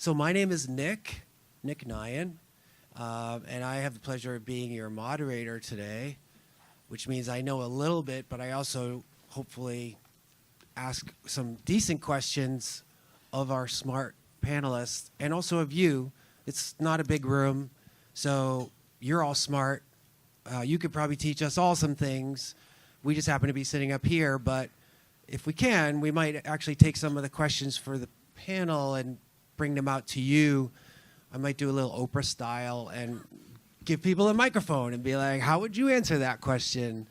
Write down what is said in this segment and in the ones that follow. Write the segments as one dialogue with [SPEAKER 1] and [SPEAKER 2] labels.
[SPEAKER 1] So my name is Nick Nyhan, and I have the pleasure of being your moderator today, which means I know a little bit, but I also hopefully ask some decent questions of our smart panelists and also of you. It's not a big room, so you're all smart. You could probably teach us all some things. We just happen to be sitting up here, but if we can, we might actually take some of the questions for the panel and bring them out to you. I might do a little Oprah style and give people a microphone and be like, how would you answer that question?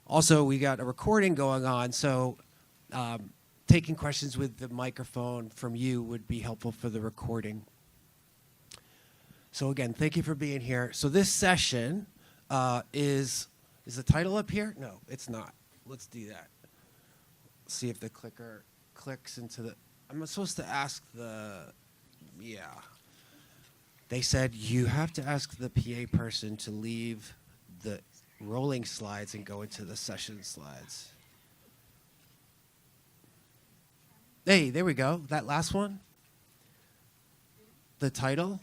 [SPEAKER 1] Also, we got a recording going on, so taking questions with the microphone from you would be helpful for the recording. So again, thank you for being here. So this session is the title up here? No, it's not. Let's do that. Let's see if the clicker clicks into the, I'm supposed to ask the, yeah. They said you have to ask the PA person to leave the rolling slides and go into the session slides. Hey, there we go. That last one? The title?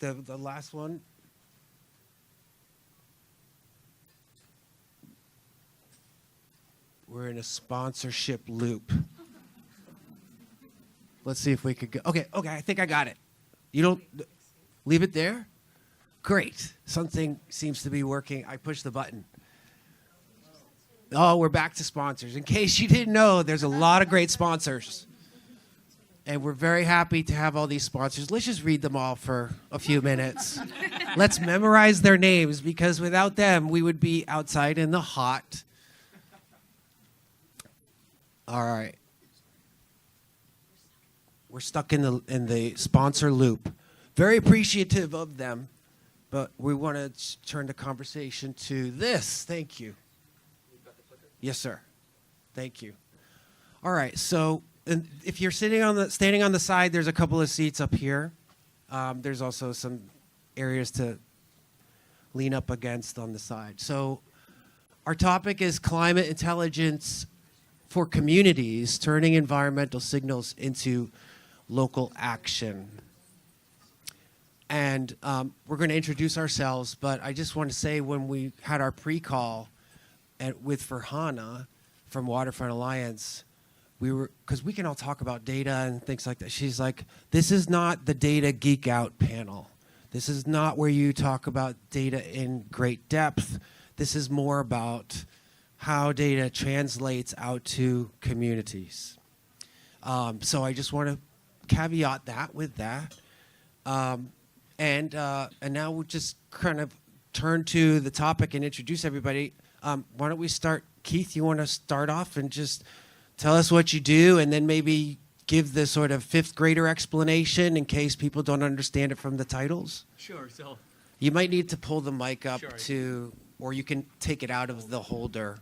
[SPEAKER 1] The last one? We're in a sponsorship loop. Let's see if we could go. Okay, I think I got it. You don't leave it there? Great. Something seems to be working. I pushed the button. Oh, we're back to sponsors. In case you didn't know, there's a lot of great sponsors. And we're very happy to have all these sponsors. Let's just read them all for a few minutes. Let's memorize their names, because without them, we would be outside in the hot. All right. We're stuck in the sponsor loop. Very appreciative of them, but we want to turn the conversation to this. Thank you. Yes, sir. Thank you. All right. So, and if you're standing on the side, there's a couple of seats up here. There's also some areas to lean up against on the side. So, our topic is climate intelligence for communities, turning environmental signals into local action. And we're going to introduce ourselves, but I just want to say when we had our pre-call with Véronëque from Waterfront Alliance, because we can all talk about data and things like that. She's like, this is not the data geek out panel. This is not where you talk about data in great depth. This is more about how data translates out to communities. So I just want to caveat that with that. And now we'll just kind of turn to the topic and introduce everybody. Why don't we start? Keith, you want to start off and just tell us what you do, and then maybe give the sort of fifth grader explanation in case people don't understand it from the titles?
[SPEAKER 2] Sure. So
[SPEAKER 1] you might need to pull the mic up
[SPEAKER 2] Sure.
[SPEAKER 1] or you can take it out of the holder.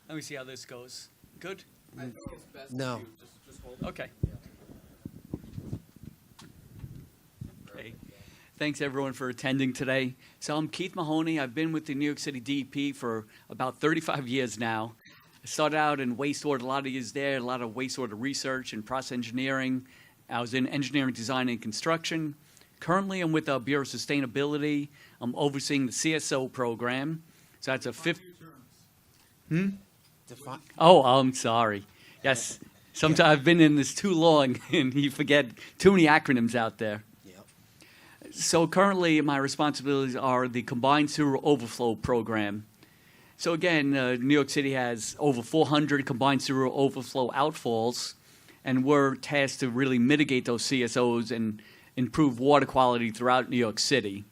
[SPEAKER 2] let me see how this goes. Good?
[SPEAKER 3] I think it's best
[SPEAKER 1] No.
[SPEAKER 3] if you just hold it.
[SPEAKER 2] Okay. Okay. Thanks, everyone, for attending today. So I'm Keith Mahoney. I've been with the New York City DEP for about 35 years now. I started out in wastewater, a lot of years there, a lot of wastewater research and process engineering. I was in engineering, design, and construction. Currently, I'm with the Bureau of Sustainability. I'm overseeing the CSO program. So that's a fifth. Oh, I'm sorry. Yes. Sometimes I've been in this too long, and you forget too many acronyms out there.
[SPEAKER 1] Yep.
[SPEAKER 2] So currently, my responsibilities are the Combined Sewer Overflow Program. So again, New York City has over 400 combined sewer overflow outfalls, and we're tasked to really mitigate those CSOs and improve water quality throughout New York City.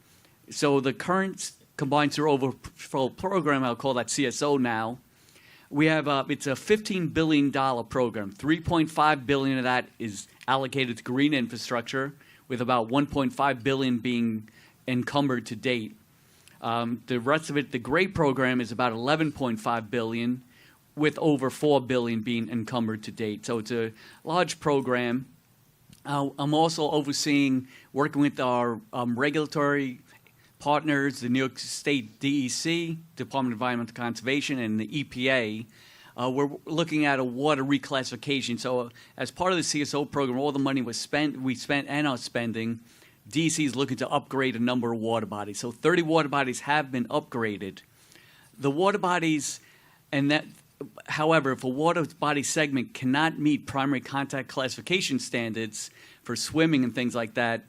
[SPEAKER 2] So the current combined sewer overflow program, I'll call that CSO now, we have it's a $15 billion program. $3.5 billion of that is allocated to green infrastructure, with about $1.5 billion being encumbered to date. The rest of it, the GREAT program, is about $11.5 billion, with over $4 billion being encumbered to date. So it's a large program. I'm also overseeing, working with our regulatory partners, the New York State DEC, Department of Environmental Conservation, and the EPA, we're looking at a water reclassification. So as part of the CSO program, all the money we spent and are spending, DC is looking to upgrade a number of water bodies. So 30 water bodies have been upgraded. The water bodies, however, if a water body segment cannot meet primary contact classification standards for swimming and things like that,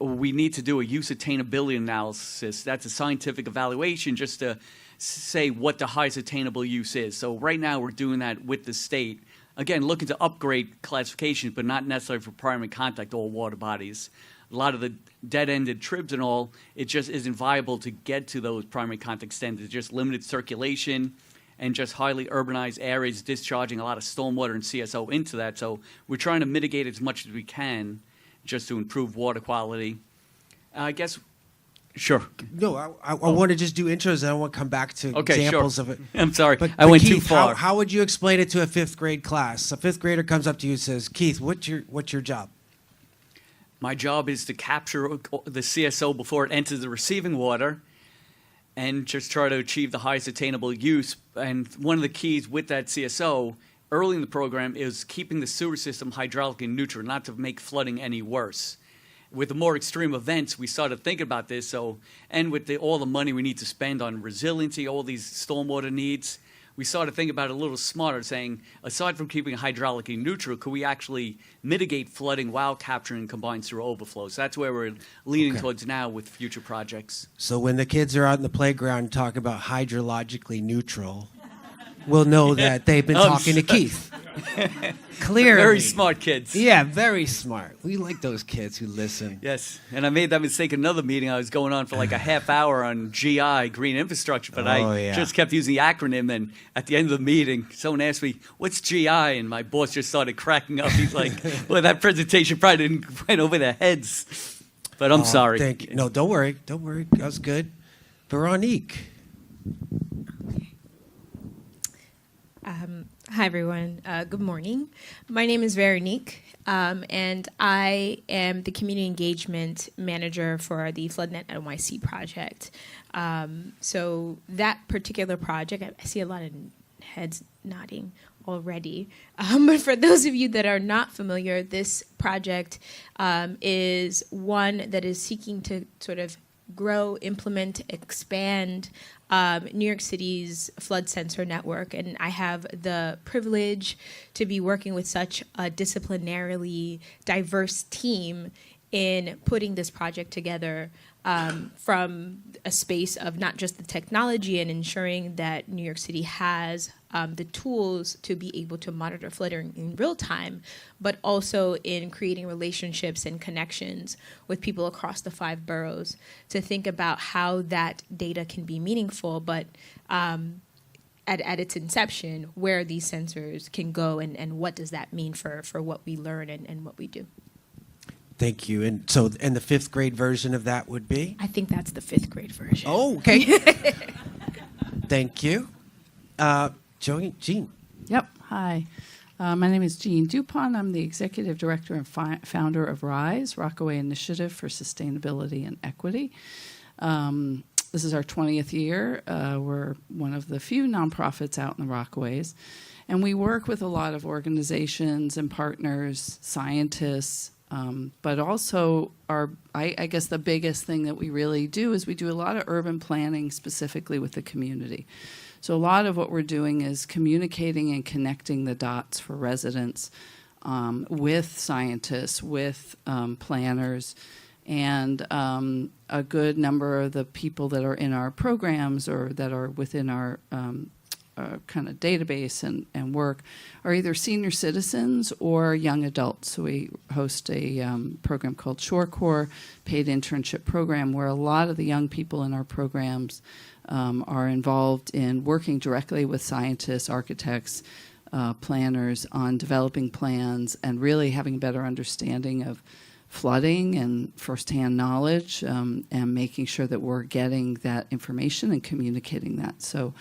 [SPEAKER 2] we need to do a use attainability analysis. That's a scientific evaluation just to say what the highest attainable use is. So right now we're doing that with the state. Again, looking to upgrade classifications, but not necessarily for primary contact all water bodies. A lot of the dead-ended tribs and all, it just isn't viable to get to those primary contact standards. Just limited circulation and just highly urbanized areas discharging a lot of stormwater and CSO into that. So we're trying to mitigate as much as we can just to improve water quality. I guess, sure.
[SPEAKER 1] No, I want to just do intros, and I want to come back to examples of it.
[SPEAKER 2] I'm sorry,
[SPEAKER 1] But
[SPEAKER 2] I went
[SPEAKER 1] Keith,
[SPEAKER 2] too far.
[SPEAKER 1] How would you explain it to a fifth grade class? A fifth grader comes up to you and says, Keith, what's your job?
[SPEAKER 2] My job is to capture the CSO before it enters the receiving water and just try to achieve the highest attainable use. And one of the keys with that CSO early in the program is keeping the sewer system hydraulically neutral, not to make flooding any worse. With the more extreme events, we started thinking about this. So, and with all the money we need to spend on resiliency, all these stormwater needs, we started thinking about it a little smarter, saying, aside from keeping it hydraulically neutral, could we actually mitigate flooding while capturing combined sewer overflows? So that's where we're leaning towards now with future projects.
[SPEAKER 1] So when the kids are out in the playground talking about hydrologically neutral, we'll know that they've been talking to Keith. Clearly.
[SPEAKER 2] Very smart kids.
[SPEAKER 1] Yeah, very smart. We like those kids who listen.
[SPEAKER 2] Yes, and I made that mistake in another meeting. I was going on for like a half hour on GI, green infrastructure, but I just kept using the acronym. And at the end of the meeting, someone asked me, what's GI? And my boss just started cracking up. He's like, well, that presentation probably didn't went over their heads. But I'm sorry.
[SPEAKER 1] Thank you. No, don't worry. Don't worry. That was good. Véronëque.
[SPEAKER 4] Hi, everyone. Good morning. My name is Véronëque, and I am the Community Engagement Manager for the FloodNet NYC project. So that particular project, I see a lot of heads nodding already. But for those of you that are not familiar, this project is one that is seeking to sort of grow, implement, expand New York City's flood sensor network. And I have the privilege to be working with such a disciplinarily diverse team in putting this project together from a space of not just the technology and ensuring that New York City has the tools to be able to monitor flooding in real time, but also in creating relationships and connections with people across the 5 boroughs to think about how that data can be meaningful, but at its inception, where these sensors can go and what does that mean for what we learn and what we do.
[SPEAKER 1] Thank you. And so, and the fifth grade version of that would be?
[SPEAKER 4] I think that's the 5th grade version.
[SPEAKER 1] Oh, okay. Thank you. Jeanne.
[SPEAKER 5] Yep. Hi. My name is Jeanne DuPont. I'm the Executive Director and founder of RISE, Rockaway Initiative for Sustainability and Equity. This is our 20th year. We're one of the few nonprofits out in the Rockaways. And we work with a lot of organizations and partners, scientists, but also I guess the biggest thing that we really do is we do a lot of urban planning specifically with the community. So a lot of what we're doing is communicating and connecting the dots for residents with scientists, with planners, and a good number of the people that are in our programs or that are within our kind of database and work are either senior citizens or young adults. So we host a program called ShoreCore, paid internship program, where a lot of the young people in our programs are involved in working directly with scientists, architects, planners on developing plans and really having a better understanding of flooding and firsthand knowledge and making sure that we're getting that information and communicating that. So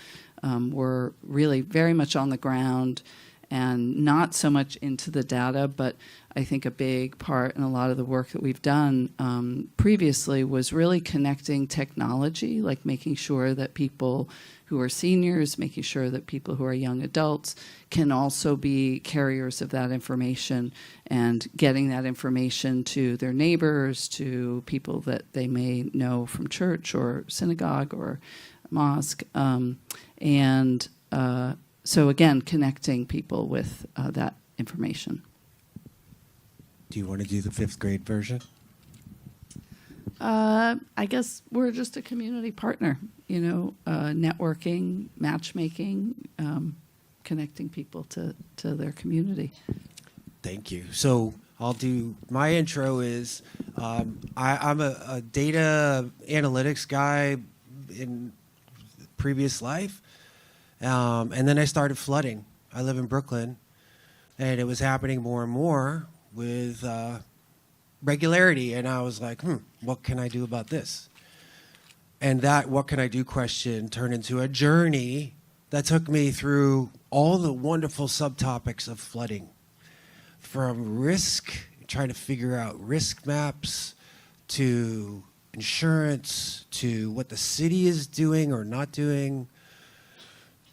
[SPEAKER 5] we're really very much on the ground and not so much into the data, but I think a big part in a lot of the work that we've done previously was really connecting technology, like making sure that people who are seniors, making sure that people who are young adults can also be carriers of that information and getting that information to their neighbors, to people that they may know from church or synagogue or mosque. So again, connecting people with that information.
[SPEAKER 1] Do you want to do the 5th grade version?
[SPEAKER 5] I guess we're just a community partner, networking, matchmaking, connecting people to their community.
[SPEAKER 1] Thank you. So I'll do, my intro is, I'm a data analytics guy in previous life. And then I started flooding. I live in Brooklyn, and it was happening more and more with regularity. And I was like, what can I do about this? And that what can I do question turned into a journey that took me through all the wonderful subtopics of flooding. From risk, trying to figure out risk maps, to insurance, to what the city is doing or not doing,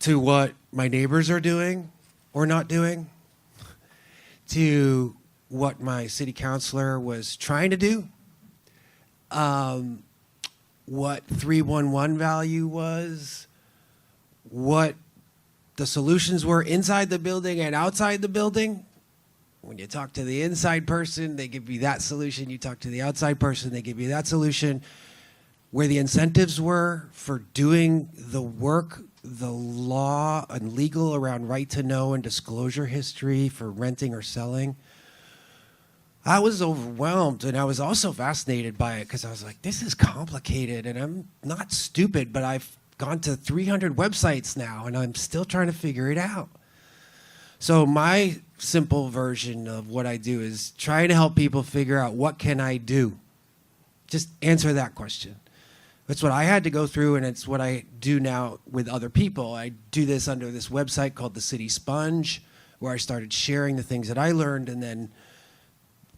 [SPEAKER 1] to what my neighbors are doing or not doing, to what my city councilor was trying to do, what 311 value was, what the solutions were inside the building and outside the building. When you talk to the inside person, they give you that solution. You talk to the outside person, they give you that solution. Where the incentives were for doing the work, the law and legal around right to know and disclosure history for renting or selling. I was overwhelmed, and I was also fascinated by it because I was like, this is complicated, and I'm not stupid, but I've gone to 300 websites now, and I'm still trying to figure it out. So my simple version of what I do is try to help people figure out, what can I do? Just answer that question. That's what I had to go through, and it's what I do now with other people. I do this under this website called the City Sponge, where I started sharing the things that I learned, and then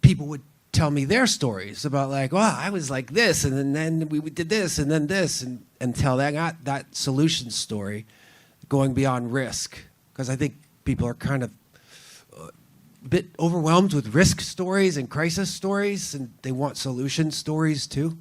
[SPEAKER 1] people would tell me their stories about, like, well, I was like this, and then we did this, and then this, and until they got that solution story, going beyond risk. Because I think people are kind of a bit overwhelmed with risk stories and crisis stories, and they want solution stories too.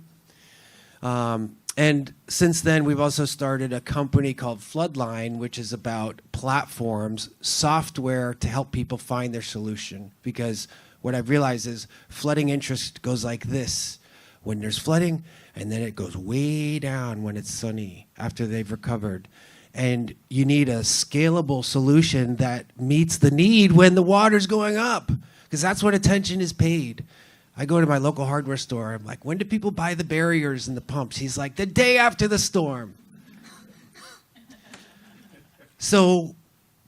[SPEAKER 1] And since then, we've also started a company called FloodLine, which is about platforms, software to help people find their solution. Because what I've realized is flooding interest goes like this when there's flooding, and then it goes way down when it's sunny after they've recovered. And you need a scalable solution that meets the need when the water's going up, because that's when attention is paid. I go to my local hardware store. I'm like, when do people buy the barriers and the pumps? He's like, the day after the storm. So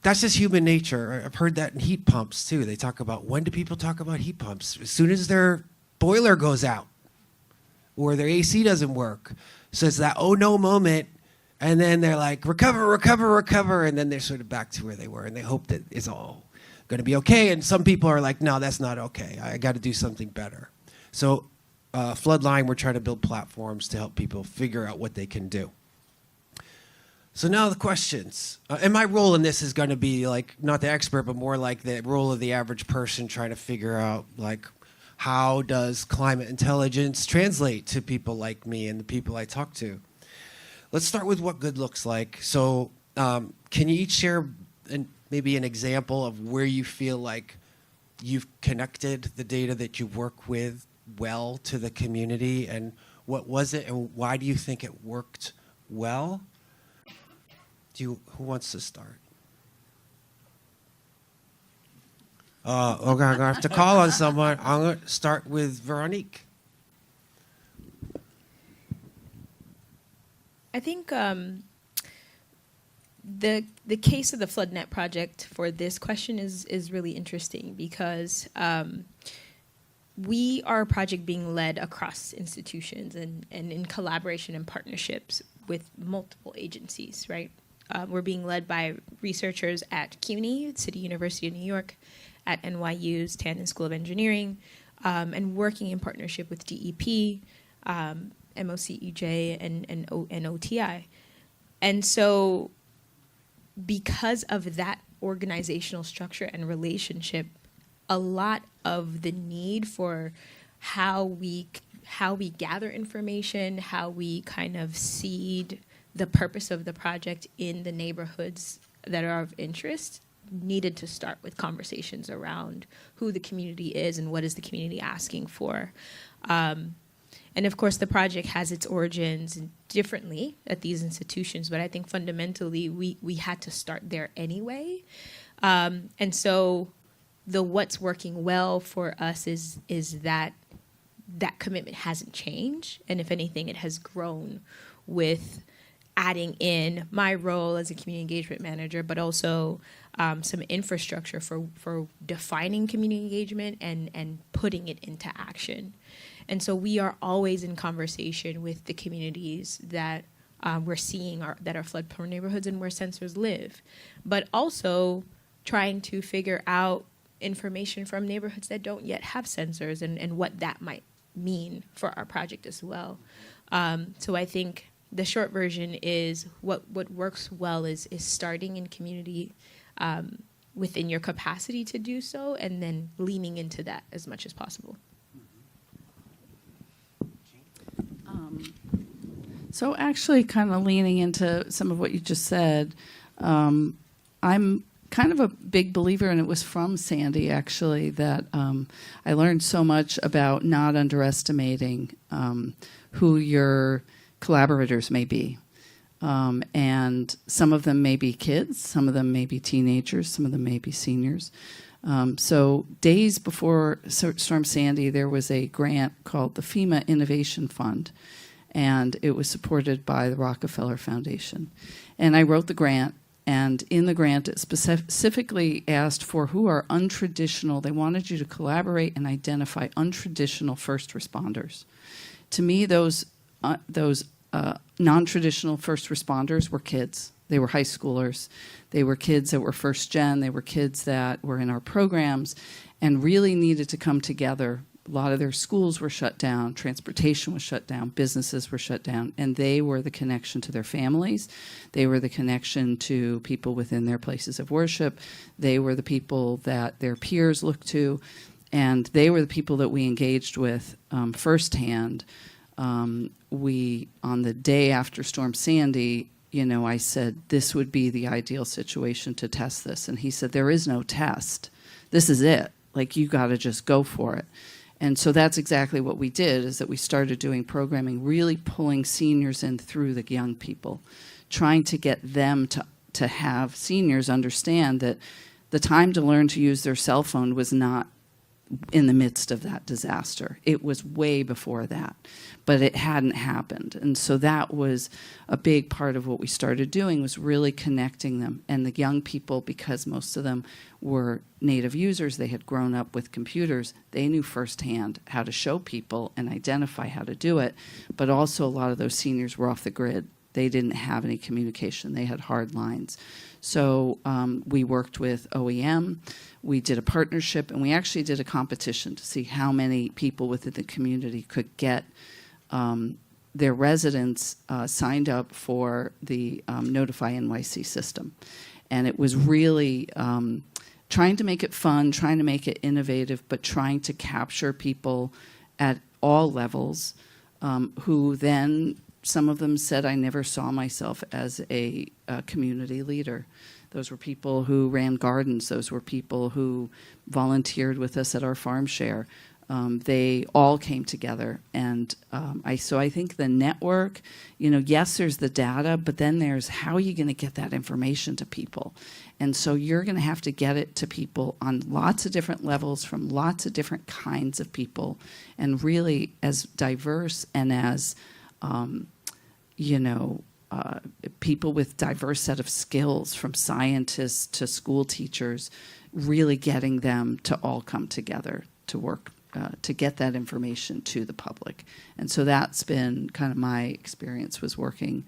[SPEAKER 1] that's just human nature. I've heard that in heat pumps too. They talk about, when do people talk about heat pumps? As soon as their boiler goes out or their AC doesn't work. So it's that oh no moment. And then they're like, recover, recover, recover. And then they're sort of back to where they were. And they hope that it's all going to be okay. And some people are like, no, that's not okay. I got to do something better. So FloodLine, we're trying to build platforms to help people figure out what they can do. So now the questions. And my role in this is going to be like, not the expert, but more like the role of the average person trying to figure out, like, how does climate intelligence translate to people like me and the people I talk to? Let's start with what good looks like. So can you each share maybe an example of where you feel like you've connected the data that you work with well to the community, and what was it, and why do you think it worked well? Who wants to start? Okay, I'm gonna have to call on someone. I'm gonna start with Véronëque.
[SPEAKER 4] I think the case of the FloodNet project for this question is really interesting because we are a project being led across institutions and in collaboration and partnerships with multiple agencies, right? We're being led by researchers at CUNY, City University of New York, at NYU's Tannen School of Engineering, and working in partnership with DEP, MOCEJ, and OTI. And so because of that organizational structure and relationship, a lot of the need for how we gather information, how we kind of seed the purpose of the project in the neighborhoods that are of interest needed to start with conversations around who the community is and what is the community asking for. And of course, the project has its origins differently at these institutions, but I think fundamentally we had to start there anyway. And so the what's working well for us is that commitment hasn't changed. And if anything, it has grown with adding in my role as a community engagement manager, but also some infrastructure for defining community engagement and putting it into action. And so we are always in conversation with the communities that we're seeing that are flood-prone neighborhoods and where sensors live, but also trying to figure out information from neighborhoods that don't yet have sensors and what that might mean for our project as well. So I think the short version is what works well is starting in community within your capacity to do so, and then leaning into that as much as possible.
[SPEAKER 5] So actually kind of leaning into some of what you just said, I'm kind of a big believer, and it was from Sandy actually, that I learned so much about not underestimating who your collaborators may be. And some of them may be kids, some of them may be teenagers, some of them may be seniors. So days before Storm Sandy, there was a grant called the FEMA Innovation Fund, and it was supported by the Rockefeller Foundation. And I wrote the grant, and in the grant it specifically asked for who are untraditional. They wanted you to collaborate and identify untraditional first responders. To me, those non-traditional first responders were kids. They were high schoolers. They were kids that were first gen. They were kids that were in our programs and really needed to come together. A lot of their schools were shut down. Transportation was shut down. Businesses were shut down. And they were the connection to their families. They were the connection to people within their places of worship. They were the people that their peers looked to. And they were the people that we engaged with firsthand. On the day after Storm Sandy, I said, this would be the ideal situation to test this. And he said, there is no test. This is it. Like, you got to just go for it. And so that's exactly what we did, is that we started doing programming, really pulling seniors in through the young people, trying to get them to have seniors understand that the time to learn to use their cell phone was not in the midst of that disaster. It was way before that, but it hadn't happened. And so that was a big part of what we started doing, was really connecting them. And the young people, because most of them were native users, they had grown up with computers, they knew firsthand how to show people and identify how to do it. But also a lot of those seniors were off the grid. They didn't have any communication. They had hard lines. So we worked with OEM. We did a partnership, and we actually did a competition to see how many people within the community could get their residents signed up for the Notify NYC system. And it was really trying to make it fun, trying to make it innovative, but trying to capture people at all levels who then, some of them said, I never saw myself as a community leader. Those were people who ran gardens. Those were people who volunteered with us at our farm share. They all came together. And I think the network, yes, there's the data, but then there's how are you going to get that information to people? And so you're going to have to get it to people on lots of different levels from lots of different kinds of people, and really as diverse and as people with diverse set of skills, from scientists to school teachers, really getting them to all come together to work to get that information to the public. And so that's been kind of my experience, was working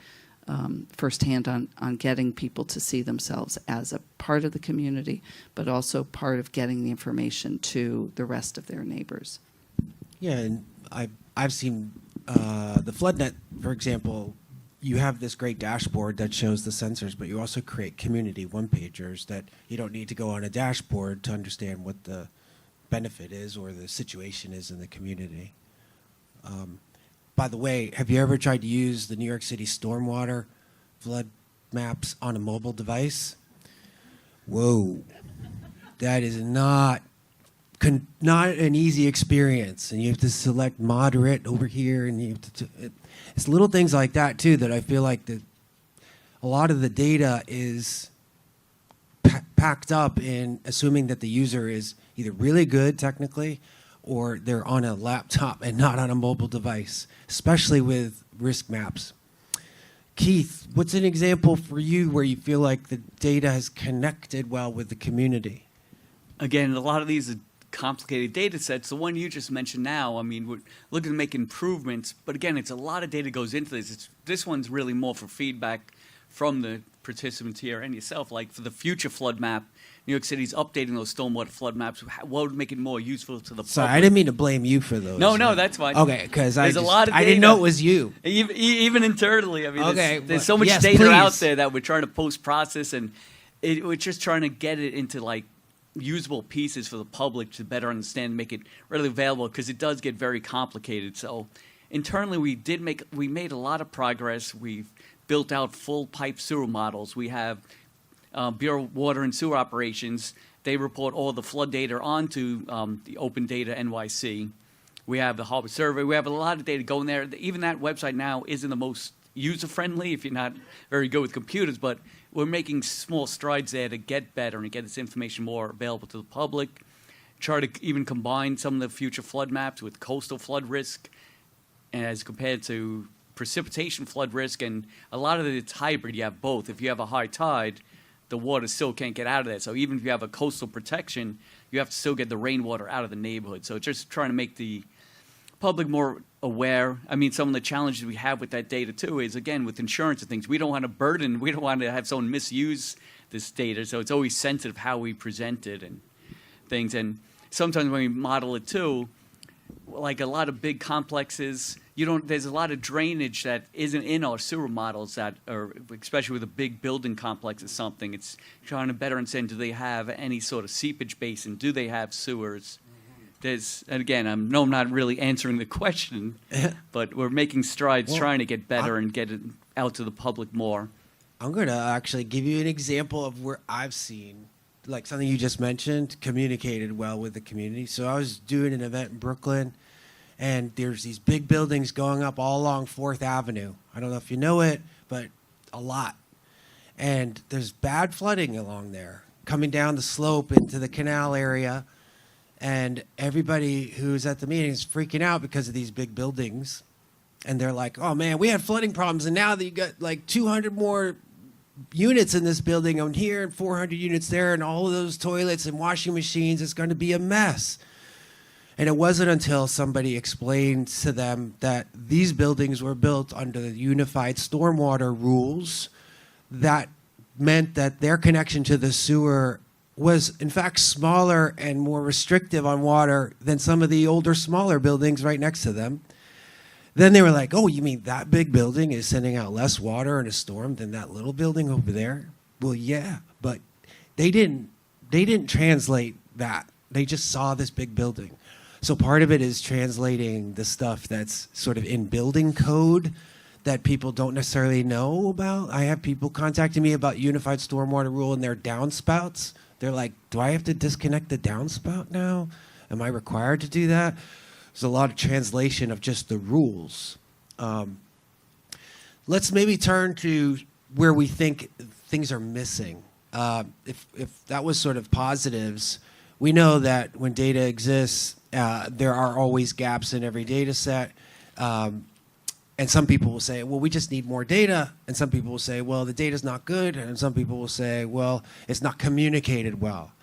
[SPEAKER 5] firsthand on getting people to see themselves as a part of the community, but also part of getting the information to the rest of their neighbors.
[SPEAKER 1] Yeah, and I've seen the FloodNet, for example, you have this great dashboard that shows the sensors, but you also create community one-pagers that you don't need to go on a dashboard to understand what the benefit is or the situation is in the community. By the way, have you ever tried to use the New York City stormwater flood maps on a mobile device? Whoa, that is not an easy experience, and you have to select moderate over here, and you have to. It's little things like that too that I feel like that a lot of the data is packed up in assuming that the user is either really good technically, or they're on a laptop and not on a mobile device, especially with risk maps. Keith, what's an example for you where you feel like the data has connected well with the community?
[SPEAKER 2] Again, a lot of these are complicated data sets. The one you just mentioned now, I mean, we're looking to make improvements, but again, it's a lot of data goes into this. This one's really more for feedback from the participants here and yourself. Like for the future flood map, New York City's updating those stormwater flood maps. What would make it more useful to the
[SPEAKER 1] Sorry,
[SPEAKER 2] public?
[SPEAKER 1] I didn't mean to blame you for those.
[SPEAKER 2] No, that's fine.
[SPEAKER 1] Okay, because I
[SPEAKER 2] There's
[SPEAKER 1] didn't know it was you.
[SPEAKER 2] Even internally. I mean,
[SPEAKER 1] Okay,
[SPEAKER 2] there's so much
[SPEAKER 1] yes,
[SPEAKER 2] data out
[SPEAKER 1] please.
[SPEAKER 2] there that we're trying to post-process, and we're just trying to get it into like usable pieces for the public to better understand and make it readily available, because it does get very complicated. So internally, we made a lot of progress. We've built out full pipe sewer models. We have Bureau of Water and Sewer Operations. They report all the flood data onto the Open Data NYC. We have the Harbor Survey. We have a lot of data going there. Even that website now isn't the most user-friendly if you're not very good with computers, but we're making small strides there to get better and get this information more available to the public. Try to even combine some of the future flood maps with coastal flood risk as compared to precipitation flood risk. And a lot of it's hybrid. You have both. If you have a high tide, the water still can't get out of there. So even if you have a coastal protection, you have to still get the rainwater out of the neighborhood. So just trying to make the public more aware. I mean, some of the challenges we have with that data too is, again, with insurance and things, we don't want to have someone misuse this data. So it's always sensitive how we present it and things. And sometimes when we model it too, like a lot of big complexes, there's a lot of drainage that isn't in our sewer models that are, especially with a big building complex or something. It's trying to better understand, do they have any sort of seepage basin? Do they have sewers? And again, I'm not really answering the question, but we're making strides trying to get better and get it out to the public more.
[SPEAKER 1] I'm going to actually give you an example of where I've seen, like something you just mentioned, communicated well with the community. So I was doing an event in Brooklyn, and there's these big buildings going up all along 4th Avenue. I don't know if you know it, but a lot. And there's bad flooding along there, coming down the slope into the canal area. And everybody who's at the meeting is freaking out because of these big buildings. And they're like, oh, man, we had flooding problems, and now that you got like 200 more units in this building on here and 400 units there, and all of those toilets and washing machines, it's going to be a mess. And it wasn't until somebody explained to them that these buildings were built under the unified stormwater rules that meant that their connection to the sewer was in fact smaller and more restrictive on water than some of the older, smaller buildings right next to them. Then they were like, oh, you mean that big building is sending out less water in a storm than that little building over there? Well, yeah, but they didn't translate that. They just saw this big building. So part of it is translating the stuff that's sort of in building code that people don't necessarily know about. I have people contacting me about unified stormwater rule and their downspouts. They're like, do I have to disconnect the downspout now? Am I required to do that? There's a lot of translation of just the rules. Let's maybe turn to where we think things are missing. If that was sort of positives, we know that when data exists, there are always gaps in every data set. And some people will say, well, we just need more data. And some people will say, well, the data's not good. And some people will say, well, it's not communicated well.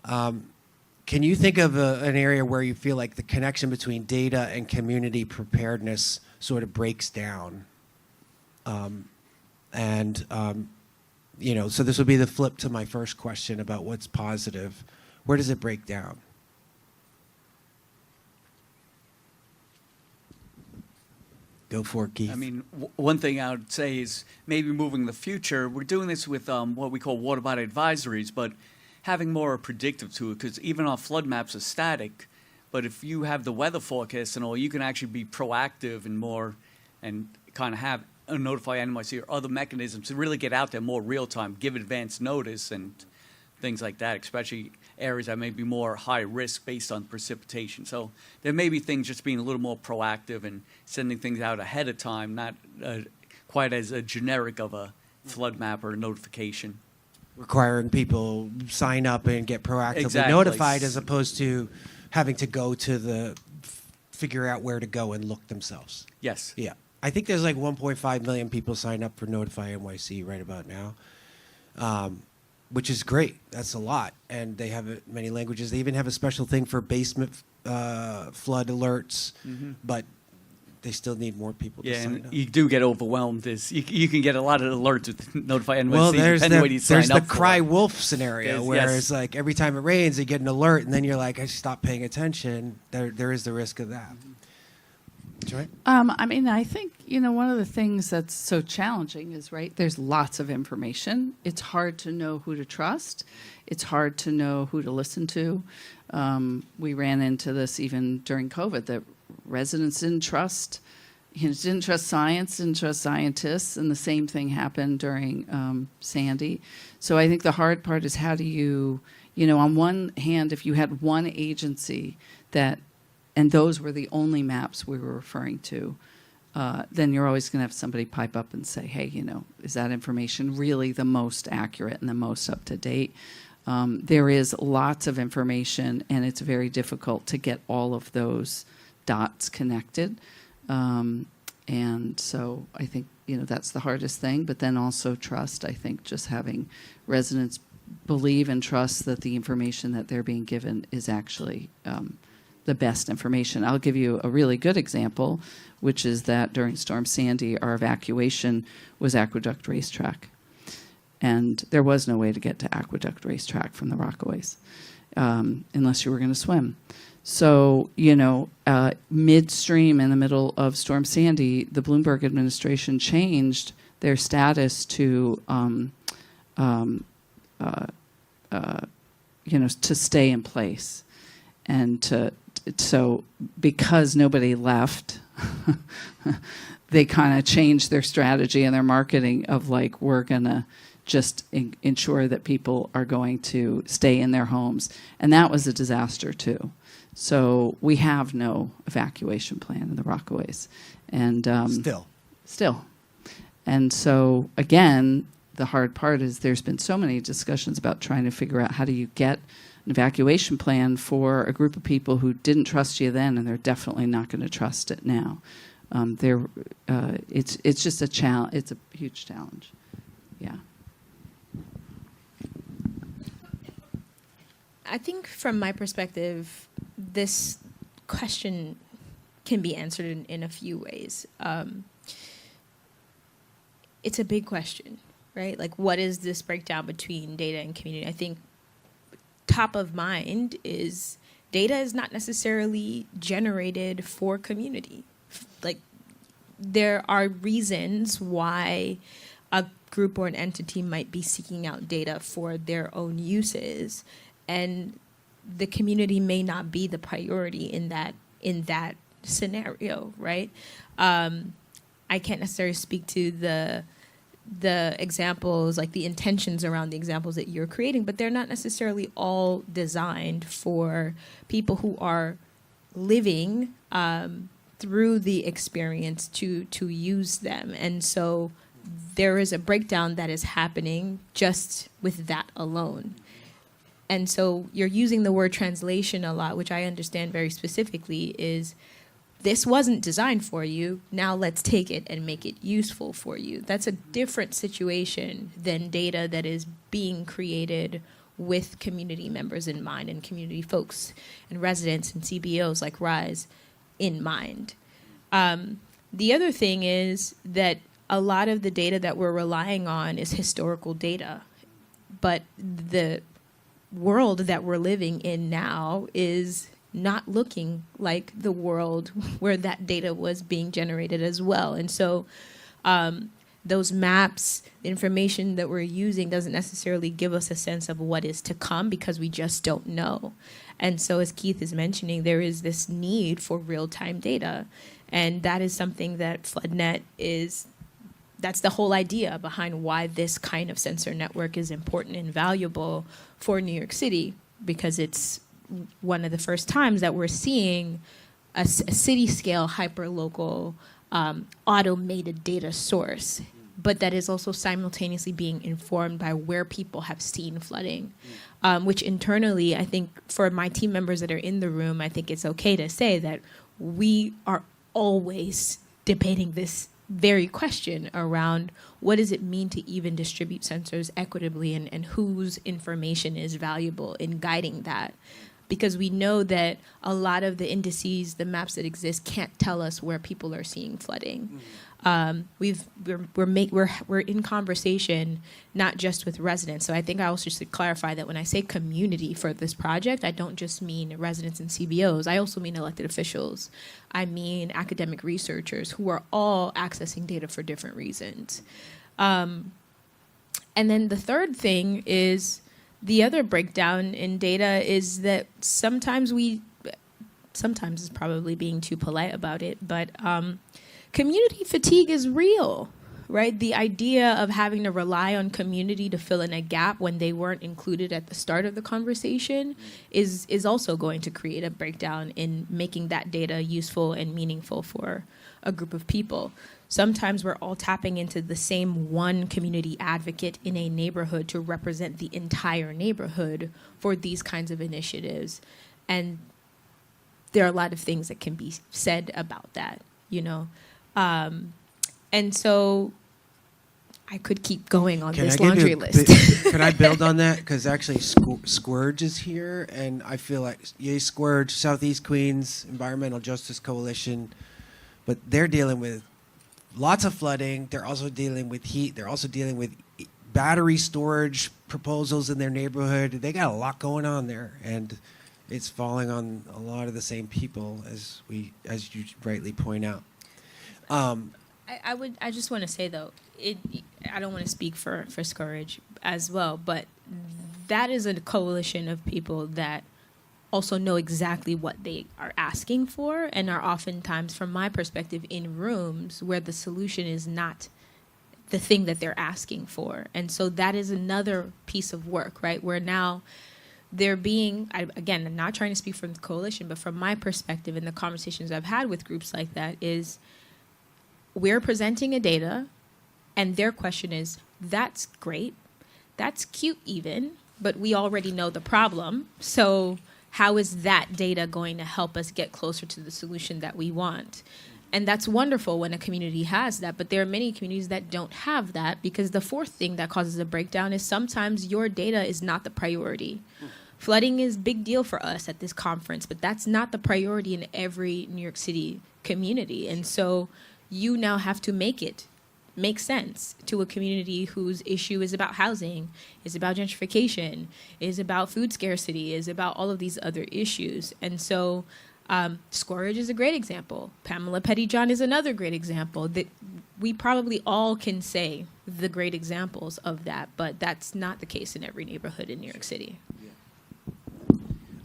[SPEAKER 1] Can you think of an area where you feel like the connection between data and community preparedness sort of breaks down? So this would be the flip to my first question about what's positive. Where does it break down? Go for it, Keith.
[SPEAKER 2] I mean, one thing I would say is maybe moving in the future, we're doing this with what we call water body advisories, but having more predictive to it, because even our flood maps are static. But if you have the weather forecast and all, you can actually be proactive and more, and kind of have notify NYC or other mechanisms to really get out there more real time, give advance notice and things like that, especially areas that may be more high risk based on precipitation. So there may be things just being a little more proactive and sending things out ahead of time, not quite as a generic of a flood map or notification.
[SPEAKER 1] Requiring people sign up and get proactively
[SPEAKER 2] Exactly.
[SPEAKER 1] notified as opposed to having to go to figure out where to go and look themselves.
[SPEAKER 2] Yes.
[SPEAKER 1] Yeah. I think there's like 1.5 million people signed up for Notify NYC right about now, which is great. That's a lot. And they have many languages. They even have a special thing for basement flood alerts, but they still need more people to
[SPEAKER 2] Yeah,
[SPEAKER 1] sign
[SPEAKER 2] and
[SPEAKER 1] up.
[SPEAKER 2] you do get overwhelmed. You can get a lot of alerts with Notify NYC,
[SPEAKER 1] Well, there's
[SPEAKER 2] depending on what you sign
[SPEAKER 1] there's the
[SPEAKER 2] up for.
[SPEAKER 1] cry wolf scenario
[SPEAKER 2] There's-
[SPEAKER 1] where
[SPEAKER 2] yes.
[SPEAKER 1] it's like every time it rains, you get an alert, and then you're like, I stop paying attention. There is the risk of that. Joy?
[SPEAKER 5] I mean, I think, one of the things that's so challenging is, right, there's lots of information. It's hard to know who to trust. It's hard to know who to listen to. We ran into this even during COVID, that residents didn't trust science, didn't trust scientists, and the same thing happened during Sandy. So I think the hard part is how do you, on one hand, if you had one agency and those were the only maps we were referring to, then you're always going to have somebody pipe up and say, hey, is that information really the most accurate and the most up to date? There is lots of information, and it's very difficult to get all of those dots connected. And so I think, that's the hardest thing. But then also trust. I think just having residents believe and trust that the information that they're being given is actually the best information. I'll give you a really good example, which is that during Storm Sandy, our evacuation was Aqueduct Racetrack. And there was no way to get to Aqueduct Racetrack from the Rockaways unless you were going to swim. So, midstream in the middle of Storm Sandy, the Bloomberg administration changed their status to, to stay in place. And so because nobody left, they kind of changed their strategy and their marketing of like, we're going to just ensure that people are going to stay in their homes. And that was a disaster too. So we have no evacuation plan in the Rockaways. And still. And so again, the hard part is there's been so many discussions about trying to figure out how do you get an evacuation plan for a group of people who didn't trust you then, and they're definitely not going to trust it now. It's just a challenge. It's a huge challenge. Yeah.
[SPEAKER 4] I think from my perspective, this question can be answered in a few ways. It's a big question, right? Like, what is this breakdown between data and community? I think top of mind is data is not necessarily generated for community. Like, there are reasons why a group or an entity might be seeking out data for their own uses, and the community may not be the priority in that scenario, right? I can't necessarily speak to the examples, like the intentions around the examples that you're creating, but they're not necessarily all designed for people who are living through the experience to use them. And so there is a breakdown that is happening just with that alone. And so you're using the word translation a lot, which I understand very specifically is this wasn't designed for you. Now let's take it and make it useful for you. That's a different situation than data that is being created with community members in mind and community folks and residents and CBOs like RISE in mind. The other thing is that a lot of the data that we're relying on is historical data, but the world that we're living in now is not looking like the world where that data was being generated as well. And so those maps, the information that we're using doesn't necessarily give us a sense of what is to come because we just don't know. And so as Keith is mentioning, there is this need for real-time data. And that is something that FloodNet is, that's the whole idea behind why this kind of sensor network is important and valuable for New York City, because it's one of the first times that we're seeing a city-scale, hyper-local, automated data source, but that is also simultaneously being informed by where people have seen flooding, which internally, I think for my team members that are in the room, I think it's okay to say that we are always debating this very question around what does it mean to even distribute sensors equitably, and whose information is valuable in guiding that. Because we know that a lot of the indices, the maps that exist, can't tell us where people are seeing flooding. We're in conversation not just with residents. So I think I also should clarify that when I say community for this project, I don't just mean residents and CBOs. I also mean elected officials. I mean academic researchers who are all accessing data for different reasons. And then the third thing is, the other breakdown in data is that sometimes is probably being too polite about it, but community fatigue is real, right? The idea of having to rely on community to fill in a gap when they weren't included at the start of the conversation is also going to create a breakdown in making that data useful and meaningful for a group of people. Sometimes we're all tapping into the same one community advocate in a neighborhood to represent the entire neighborhood for these kinds of initiatives. And there are a lot of things that can be said about that, you know. And so I could keep going on this laundry list.
[SPEAKER 1] Can I build on that? Because actually Scourge is here, and I feel like, yay, Scourge, Southeast Queens, Environmental Justice Coalition, but they're dealing with lots of flooding. They're also dealing with heat. They're also dealing with battery storage proposals in their neighborhood. They got a lot going on there, and it's falling on a lot of the same people as you rightly point out.
[SPEAKER 4] I just want to say though, I don't want to speak for Scourge as well, but that is a coalition of people that also know exactly what they are asking for, and are oftentimes, from my perspective, in rooms where the solution is not the thing that they're asking for. And so that is another piece of work, right? Where now they're being, again, I'm not trying to speak from the coalition, but from my perspective and the conversations I've had with groups like that is, we're presenting a data, and their question is, that's great, that's cute even, but we already know the problem. So how is that data going to help us get closer to the solution that we want? And that's wonderful when a community has that, but there are many communities that don't have that, because the fourth thing that causes a breakdown is sometimes your data is not the priority. Flooding is a big deal for us at this conference, but that's not the priority in every New York City community. And so you now have to make it make sense to a community whose issue is about housing, is about gentrification, is about food scarcity, is about all of these other issues. And so Scourge is a great example. Pamela Pettyjohn is another great example. That we probably all can say the great examples of that, but that's not the case in every neighborhood in New York City.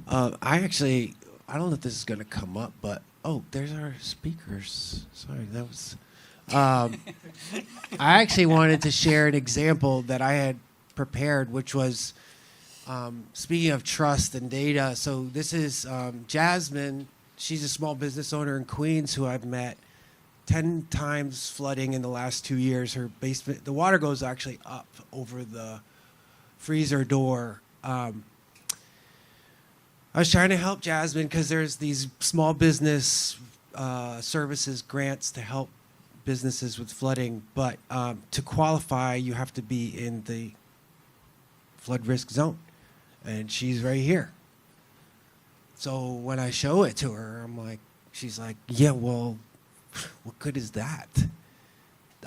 [SPEAKER 1] I don't know if this is going to come up, but there's our speakers. Sorry, that was. I actually wanted to share an example that I had prepared, which was speaking of trust and data. So this is Jasmine. She's a small business owner in Queens who I've met. 10 times flooding in the last 2 years. Her basement, the water goes actually up over the freezer door. I was trying to help Jasmine because there's these small business services grants to help businesses with flooding, but to qualify, you have to be in the flood risk zone, and she's right here. So when I show it to her, she's like, yeah, well, what good is that?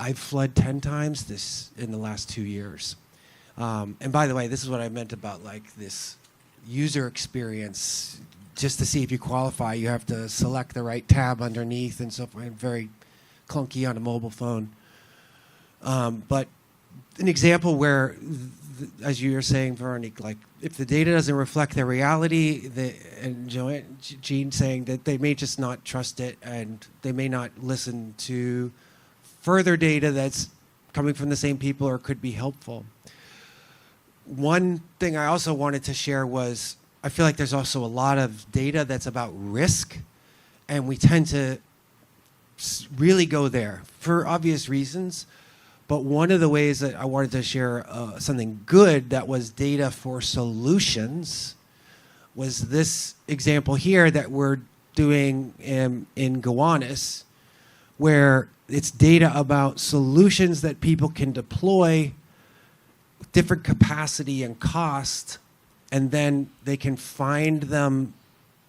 [SPEAKER 1] I've flooded 10 times this in the last 2 years. And by the way, this is what I meant about this user experience. just to see if you qualify, you have to select the right tab underneath and so forth. Very clunky on a mobile phone. But an example where, as you were saying, Véronëque, like if the data doesn't reflect the reality, and Jeanne saying that they may just not trust it and they may not listen to further data that's coming from the same people or could be helpful. One thing I also wanted to share was I feel like there's also a lot of data that's about risk, and we tend to really go there for obvious reasons. But one of the ways that I wanted to share something good that was data for solutions was this example here that we're doing in Gowanus, where it's data about solutions that people can deploy, different capacity and cost, and then they can find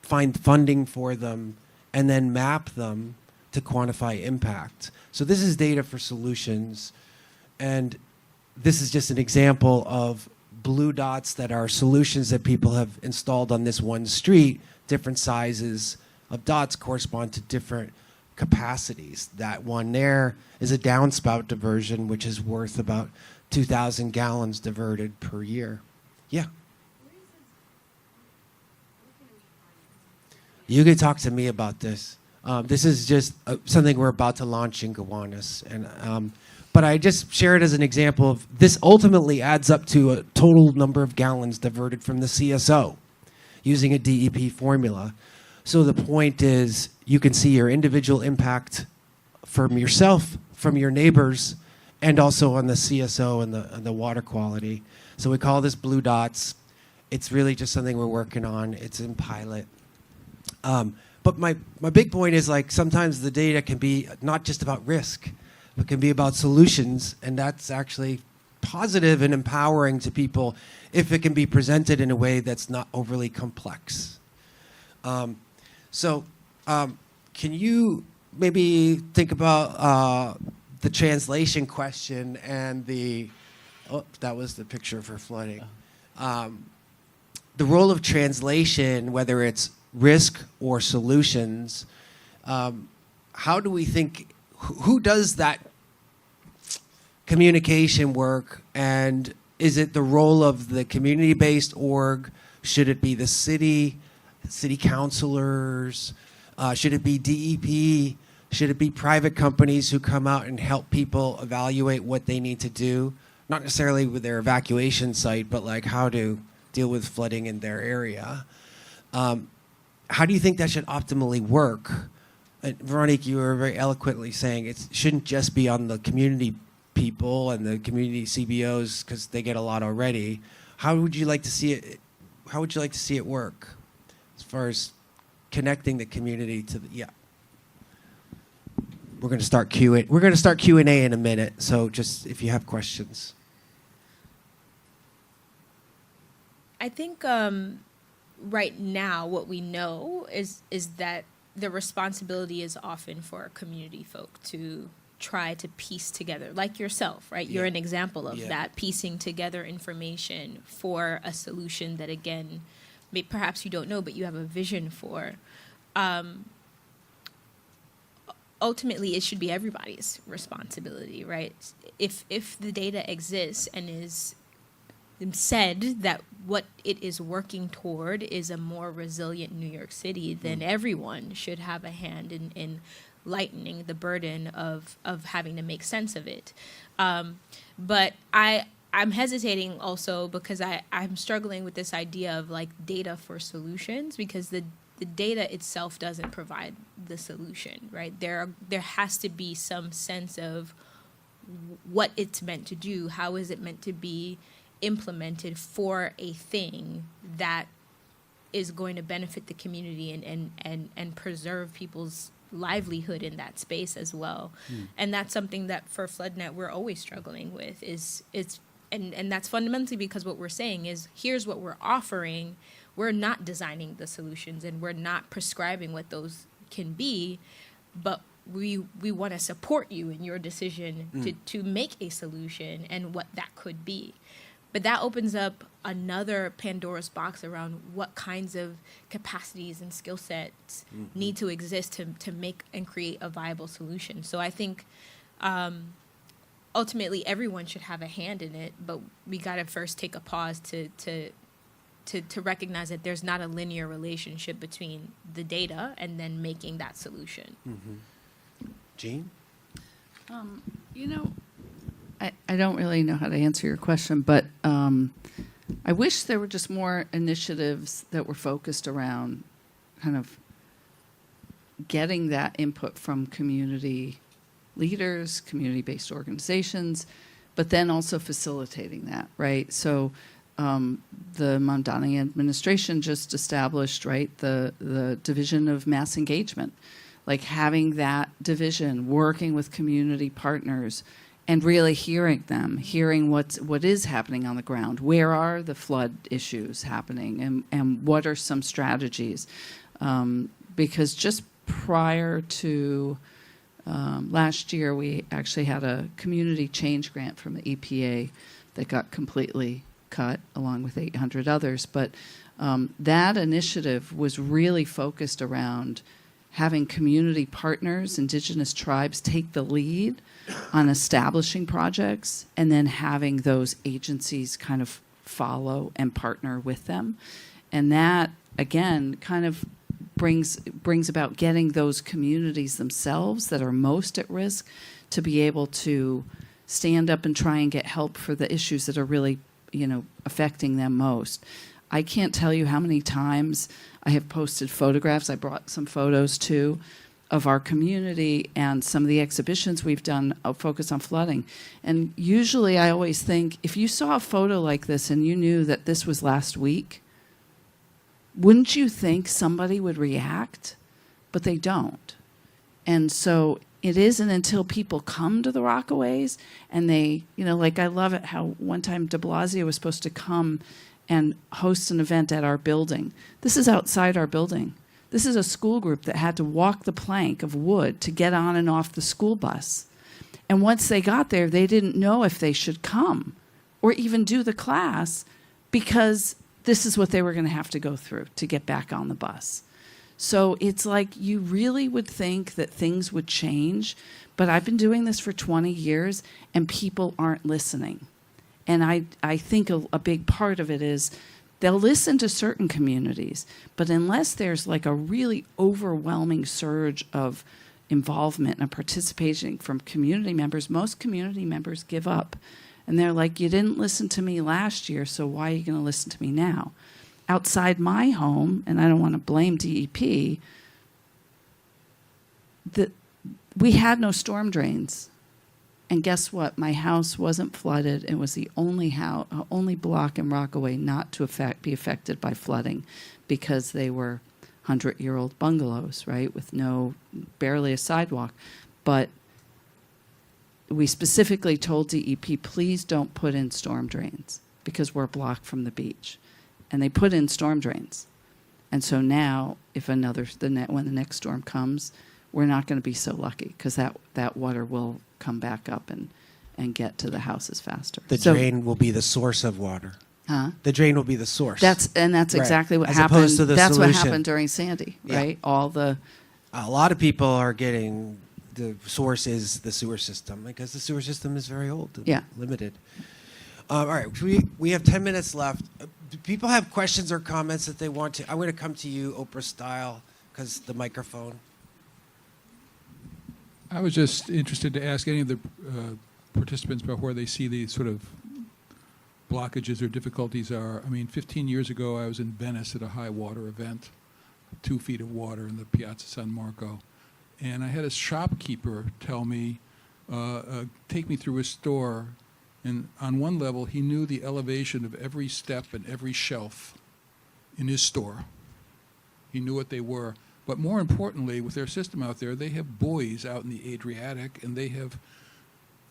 [SPEAKER 1] funding for them, and then map them to quantify impact. So this is data for solutions, and this is just an example of blue dots that are solutions that people have installed on this one street. Different sizes of dots correspond to different capacities. That one there is a downspout diversion, which is worth about 2,000 gallons diverted per year. Yeah. You could talk to me about this. This is just something we're about to launch in Gowanus. But I just share it as an example of this ultimately adds up to a total number of gallons diverted from the CSO using a DEP formula. So the point is you can see your individual impact from yourself, from your neighbors, and also on the CSO and the water quality. So we call this blue dots. It's really just something we're working on. It's in pilot. But my big point is, like, sometimes the data can be not just about risk, but can be about solutions, and that's actually positive and empowering to people if it can be presented in a way that's not overly complex. Can you maybe think about the translation question and that was the picture for flooding. The role of translation, whether it's risk or solutions, how do we think, who does that communication work, and is it the role of the community-based org? Should it be the city councilors? Should it be DEP? Should it be private companies who come out and help people evaluate what they need to do? Not necessarily with their evacuation site, but like how to deal with flooding in their area. How do you think that should optimally work? Véronëque, you were very eloquently saying it shouldn't just be on the community people and the community CBOs because they get a lot already. How would you like to see it? How would you like to see it work, as far as connecting the community to the? Yeah. We're going to start Q&A. We're going to start Q&A in a minute. So just if you have questions.
[SPEAKER 4] I think right now what we know is that the responsibility is often for community folk to try to piece together, like yourself, right? You're an example of that, piecing together information for a solution that, again, perhaps you don't know, but you have a vision for. Ultimately, it should be everybody's responsibility, right? If the data exists and is said that what it is working toward is a more resilient New York City, then everyone should have a hand in lightening the burden of having to make sense of it. But I'm hesitating also because I'm struggling with this idea of like data for solutions, because the data itself doesn't provide the solution, right? There has to be some sense of what it's meant to do. How is it meant to be implemented for a thing that is going to benefit the community and preserve people's livelihood in that space as well. And that's something that for FloodNet we're always struggling with and that's fundamentally because what we're saying is, here's what we're offering. We're not designing the solutions and we're not prescribing what those can be, but we want to support you in your decision to make a solution and what that could be. But that opens up another Pandora's box around what kinds of capacities and skill sets need to exist to make and create a viable solution. So I think ultimately everyone should have a hand in it, but we got to first take a pause to recognize that there's not a linear relationship between the data and then making that solution.
[SPEAKER 1] Jeanne?
[SPEAKER 5] You know, I don't really know how to answer your question, but I wish there were just more initiatives that were focused around kind of getting that input from community leaders, community-based organizations, but then also facilitating that, right? So the Mahoney administration just established, right, the Division of Mass Engagement, like having that division, working with community partners, and really hearing them, hearing what is happening on the ground. Where are the flood issues happening, and what are some strategies? Because just prior to last year, we actually had a community change grant from the EPA that got completely cut, along with 800 others. But that initiative was really focused around having community partners, indigenous tribes, take the lead on establishing projects, and then having those agencies kind of follow and partner with them. And that, again, kind of brings about getting those communities themselves that are most at risk to be able to stand up and try and get help for the issues that are really, affecting them most. I can't tell you how many times I have posted photographs. I brought some photos too of our community and some of the exhibitions we've done focus on flooding. And usually I always think, if you saw a photo like this and you knew that this was last week, wouldn't you think somebody would react? But they don't. And so it isn't until people come to the Rockaways and they, like I love it how one time de Blasio was supposed to come and host an event at our building. This is outside our building. This is a school group that had to walk the plank of wood to get on and off the school bus. And once they got there, they didn't know if they should come or even do the class because this is what they were going to have to go through to get back on the bus. So it's like you really would think that things would change, but I've been doing this for 20 years and people aren't listening. And I think a big part of it is they'll listen to certain communities, but unless there's like a really overwhelming surge of involvement and participation from community members, most community members give up. And they're like, you didn't listen to me last year, so why are you going to listen to me now? Outside my home, and I don't want to blame DEP, we had no storm drains. And guess what? My house wasn't flooded. It was the only block in Rockaway not to be affected by flooding because they were 100-year-old bungalows, right, with barely a sidewalk. But we specifically told DEP, please don't put in storm drains because we're blocked from the beach. And they put in storm drains. And so now, when the next storm comes, we're not going to be so lucky because that water will come back up and get to the houses faster.
[SPEAKER 1] The drain will be the source of water.
[SPEAKER 5] Huh?
[SPEAKER 1] The drain will be the source.
[SPEAKER 5] That's
[SPEAKER 1] Right.
[SPEAKER 5] exactly what
[SPEAKER 1] As
[SPEAKER 5] happened.
[SPEAKER 1] opposed to the
[SPEAKER 5] That's what
[SPEAKER 1] solution.
[SPEAKER 5] happened during Sandy,
[SPEAKER 1] Yeah.
[SPEAKER 5] right?
[SPEAKER 1] A lot of people are getting the source is the sewer system because the sewer system is very old and
[SPEAKER 5] Yeah.
[SPEAKER 1] limited. All right, we have 10 minutes left. Do people have questions or comments that they want to? I'm going to come to you, Oprah style, because the microphone.
[SPEAKER 6] I was just interested to ask any of the participants about where they see these sort of blockages or difficulties are. I mean, 15 years ago, I was in Venice at a high water event, 2 feet of water in the Piazza San Marco. And I had a shopkeeper tell me, take me through his store. And on one level, he knew the elevation of every step and every shelf in his store. He knew what they were. But more importantly, with their system out there, they have buoys out in the Adriatic, and they have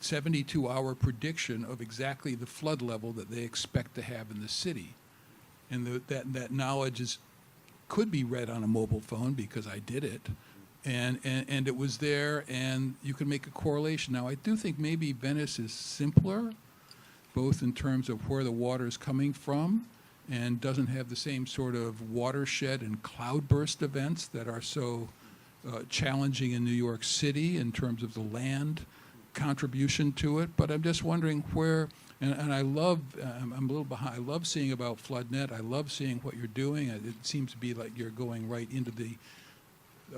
[SPEAKER 6] 72-hour prediction of exactly the flood level that they expect to have in the city. And that knowledge could be read on a mobile phone because I did it. And it was there, and you can make a correlation. Now, I do think maybe Venice is simpler both in terms of where the water is coming from and doesn't have the same sort of watershed and cloudburst events that are so challenging in New York City in terms of the land contribution to it. But I'm just wondering where, and I love, I'm a little behind, I love seeing about FloodNet. I love seeing what you're doing. It seems to be like you're going right into the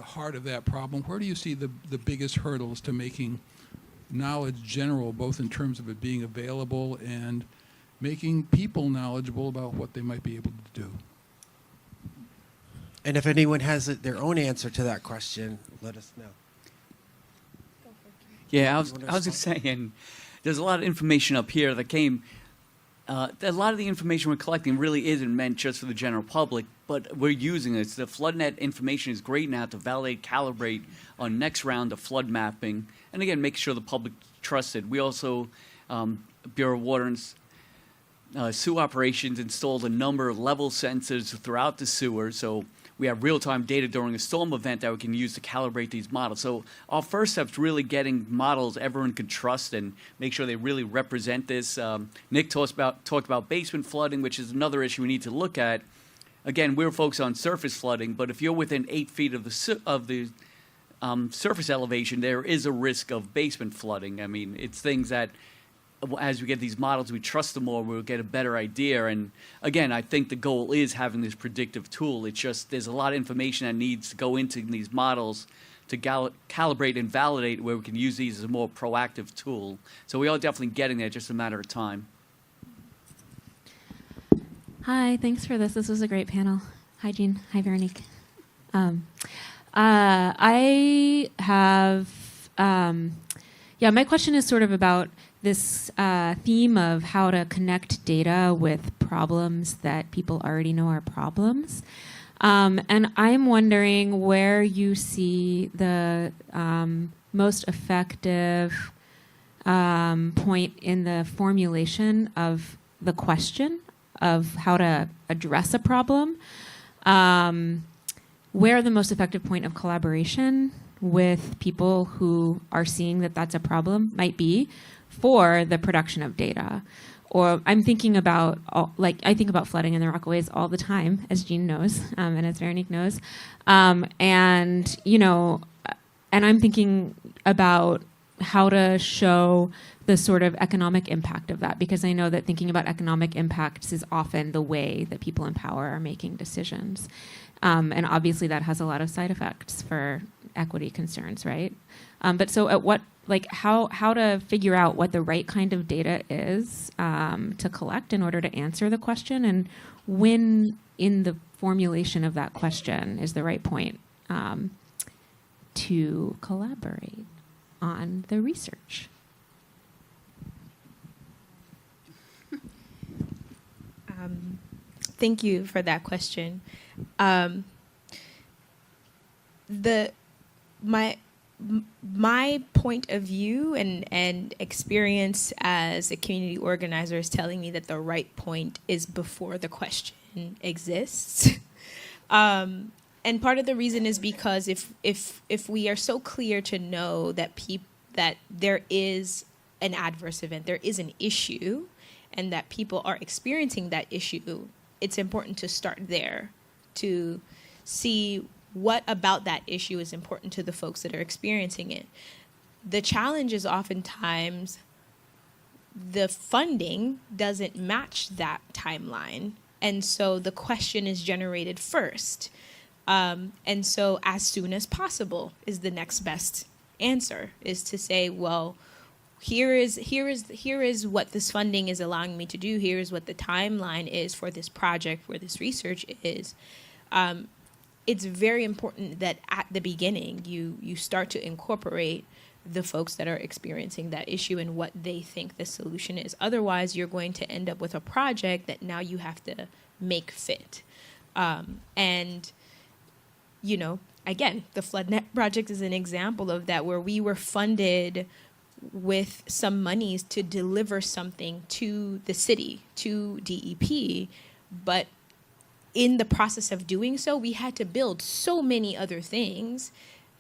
[SPEAKER 6] heart of that problem. Where do you see the biggest hurdles to making knowledge general, both in terms of it being available and making people knowledgeable about what they might be able to do?
[SPEAKER 1] And if anyone has their own answer to that question, let us know.
[SPEAKER 2] Yeah, I was
[SPEAKER 1] You wanna
[SPEAKER 2] just saying, there's a lot of information up here that came. A lot of the information we're collecting really isn't meant just for the general public, but we're using it. The FloodNet information is great now to validate, calibrate our next round of flood mapping, and again, make sure the public trusts it. We also, Bureau of Water and Sewer Operations installed a number of level sensors throughout the sewer, so we have real-time data during a storm event that we can use to calibrate these models. So our first step is really getting models everyone can trust and make sure they really represent this. Nick talked about basement flooding, which is another issue we need to look at. Again, we're focused on surface flooding, but if you're within 8 feet of the surface elevation, there is a risk of basement flooding. I mean, it's things that, as we get these models, we trust them more, we'll get a better idea. And again, I think the goal is having this predictive tool. It's just there's a lot of information that needs to go into these models to calibrate and validate where we can use these as a more proactive tool. So we are definitely getting there, just a matter of time.
[SPEAKER 7] Hi, thanks for this. This was a great panel. Hi, Jeanne. Hi, Véronëque. I have, my question is sort of about this theme of how to connect data with problems that people already know are problems. And I'm wondering where you see the most effective point in the formulation of the question of how to address a problem, where the most effective point of collaboration with people who are seeing that that's a problem might be for the production of data. Or I'm thinking about, I think about flooding in the Rockaways all the time, as Jeanne knows, and as Véronëque knows. And I'm thinking about how to show the sort of economic impact of that, because I know that thinking about economic impacts is often the way that people in power are making decisions. And obviously that has a lot of side effects for equity concerns, right? But so at what, how to figure out what the right kind of data is to collect in order to answer the question, and when in the formulation of that question is the right point to collaborate on the research.
[SPEAKER 4] Thank you for that question. My point of view and experience as a community organizer is telling me that the right point is before the question exists. And part of the reason is because if we are so clear to know that that there is an adverse event, there is an issue, and that people are experiencing that issue, it's important to start there, to see what about that issue is important to the folks that are experiencing it. The challenge is oftentimes the funding doesn't match that timeline, and so the question is generated first. And so as soon as possible is the next best answer, is to say, well, here is what this funding is allowing me to do. Here is what the timeline is for this project, where this research is. It's very important that at the beginning you start to incorporate the folks that are experiencing that issue and what they think the solution is. Otherwise, you're going to end up with a project that now you have to make fit. And, again, the FloodNet project is an example of that, where we were funded with some monies to deliver something to the city, to DEP, but in the process of doing so, we had to build so many other things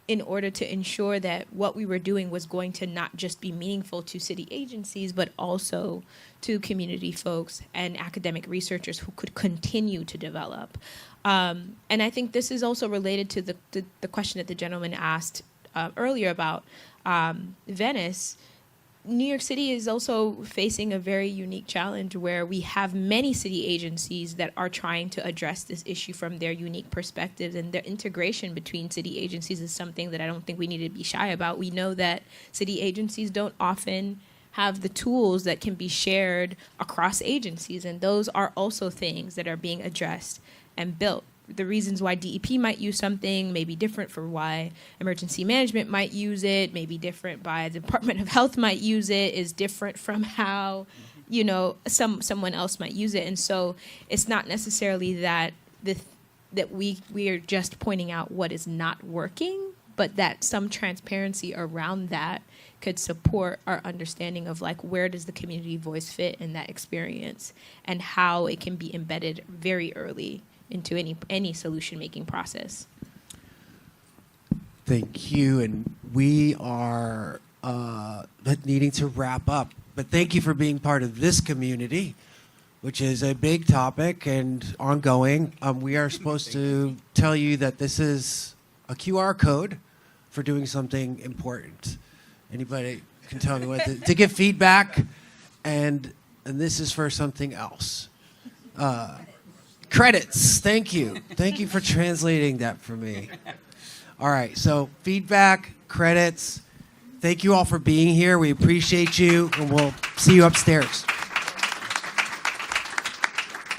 [SPEAKER 4] in order to ensure that what we were doing was going to not just be meaningful to city agencies, but also to community folks and academic researchers who could continue to develop. And I think this is also related to the question that the gentleman asked earlier about Venice. New York City is also facing a very unique challenge where we have many city agencies that are trying to address this issue from their unique perspectives, and their integration between city agencies is something that I don't think we need to be shy about. We know that city agencies don't often have the tools that can be shared across agencies, and those are also things that are being addressed and built. The reasons why DEP might use something may be different for why emergency management might use it, may be different by the Department of Health might use it, is different from how, you know, someone else might use it. And so it's not necessarily that that we are just pointing out what is not working, but that some transparency around that could support our understanding of like where does the community voice fit in that experience and how it can be embedded very early into any solution-making process.
[SPEAKER 1] Thank you, and we are needing to wrap up. But thank you for being part of this community, which is a big topic and ongoing. We are supposed to tell you that this is a QR code for doing something important. Anybody can tell me what to give feedback, and this is for something else. Credits. Thank you. Thank you for translating that for me. All right. So feedback, credits. Thank you all for being here. We appreciate you, and we'll see you upstairs.